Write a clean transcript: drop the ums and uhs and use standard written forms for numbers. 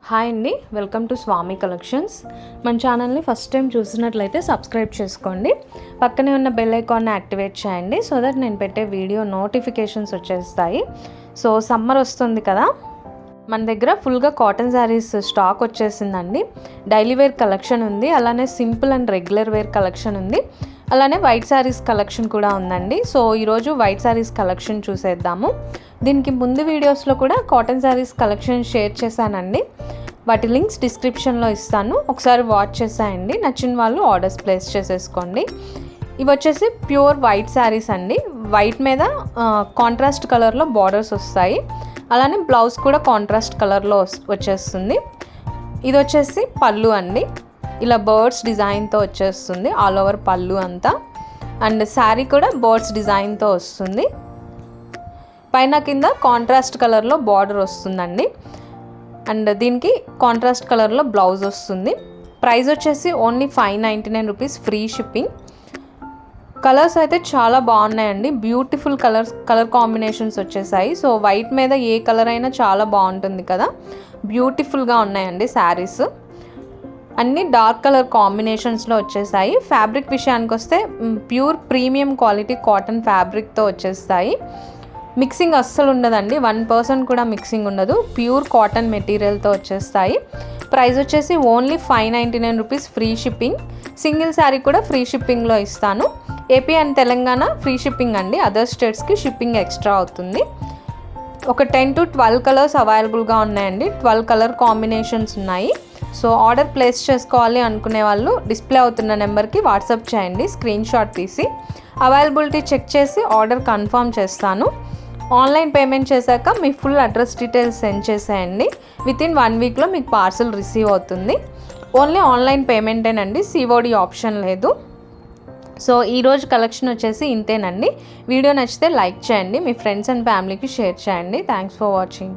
Hi అండి, welcome to Swamy collections. మన ఛానల్ని ఫస్ట్ టైం చూసినట్లయితే సబ్స్క్రైబ్ చేసుకోండి. పక్కనే ఉన్న బెల్ ఐకాన్ని యాక్టివేట్ చేయండి సో దట్ నేను పెట్టే వీడియో నోటిఫికేషన్స్ వచ్చేస్తాయి. సో సమ్మర్ వస్తుంది కదా, మన దగ్గర ఫుల్గా కాటన్ శారీస్ స్టాక్ వచ్చేసిందండి. డైలీ వేర్ కలెక్షన్ ఉంది, అలానే simple and regular wear collection ఉంది, అలానే వైట్ శారీస్ కలెక్షన్ కూడా ఉందండి. సో ఈరోజు వైట్ శారీస్ కలెక్షన్ చూసేద్దాము. దీనికి ముందు వీడియోస్లో కూడా కాటన్ శారీస్ కలెక్షన్ షేర్ చేశానండి. వాటి లింక్స్ డిస్క్రిప్షన్లో ఇస్తాను, ఒకసారి వాచ్ చేసేయండి. నచ్చిన వాళ్ళు ఆర్డర్స్ ప్లేస్ చేసేసుకోండి. ఇవి వచ్చేసి ప్యూర్ వైట్ శారీస్ అండి. వైట్ మీద కాంట్రాస్ట్ కలర్లో బార్డర్స్ వస్తాయి, అలానే బ్లౌజ్ కూడా కాంట్రాస్ట్ కలర్లో వచ్చేస్తుంది. ఇది వచ్చేసి పళ్ళు అండి, ఇలా బర్డ్స్ డిజైన్తో వచ్చేస్తుంది ఆల్ ఓవర్ పళ్ళు అంతా. అండ్ శారీ కూడా బర్డ్స్ డిజైన్తో వస్తుంది. పైన కింద కాంట్రాస్ట్ కలర్లో బార్డర్ వస్తుందండి. అండ్ దీనికి కాంట్రాస్ట్ కలర్లో బ్లౌజ్ వస్తుంది. ప్రైస్ వచ్చేసి only 599 rupees, free shipping. Colours అయితే చాలా బాగున్నాయండి, బ్యూటిఫుల్ కలర్ కాంబినేషన్స్ వచ్చేసాయి. సో వైట్ మీద ఏ కలర్ అయినా చాలా బాగుంటుంది కదా, బ్యూటిఫుల్గా ఉన్నాయండి శారీస్. అన్నీ డార్క్ కలర్ కాంబినేషన్స్లో వచ్చేసాయి. ఫ్యాబ్రిక్ విషయానికి వస్తే ప్యూర్ ప్రీమియం క్వాలిటీ కాటన్ ఫ్యాబ్రిక్తో వచ్చేస్తాయి. మిక్సింగ్ అస్సలు ఉండదండి, 1% కూడా మిక్సింగ్ ఉండదు. ప్యూర్ కాటన్ మెటీరియల్తో వచ్చేస్తాయి. ప్రైస్ వచ్చేసి only 599 rupees, free shipping. Single sari కూడా ఫ్రీ షిప్పింగ్లో ఇస్తాను. AP and Telangana free shipping అండి, అదర్ స్టేట్స్కి షిప్పింగ్ ఎక్స్ట్రా అవుతుంది. ఒక 10 to 12 కలర్స్ అవైలబుల్గా ఉన్నాయండి, 12 కలర్ కాంబినేషన్స్ ఉన్నాయి. సో ఆర్డర్ ప్లేస్ చేసుకోవాలి అనుకునే వాళ్ళు డిస్ప్లే అవుతున్న నెంబర్కి వాట్సాప్ చేయండి, స్క్రీన్ షాట్ తీసి. అవైలబిలిటీ చెక్ చేసి ఆర్డర్ కన్ఫర్మ్ చేస్తాను. ఆన్లైన్ పేమెంట్ చేశాక మీ ఫుల్ అడ్రస్ డీటెయిల్స్ సెండ్ చేసేయండి. వితిన్ 1 వీక్లో మీకు పార్సల్ రిసీవ్ అవుతుంది. ఓన్లీ ఆన్లైన్ పేమెంటేనండి, సిఓడి ఆప్షన్ లేదు. సో ఈరోజు కలెక్షన్ వచ్చేసి ఇంతేనండి. వీడియో నచ్చితే లైక్ చేయండి, మీ ఫ్రెండ్స్ అండ్ ఫ్యామిలీకి షేర్ చేయండి. Thanks for watching.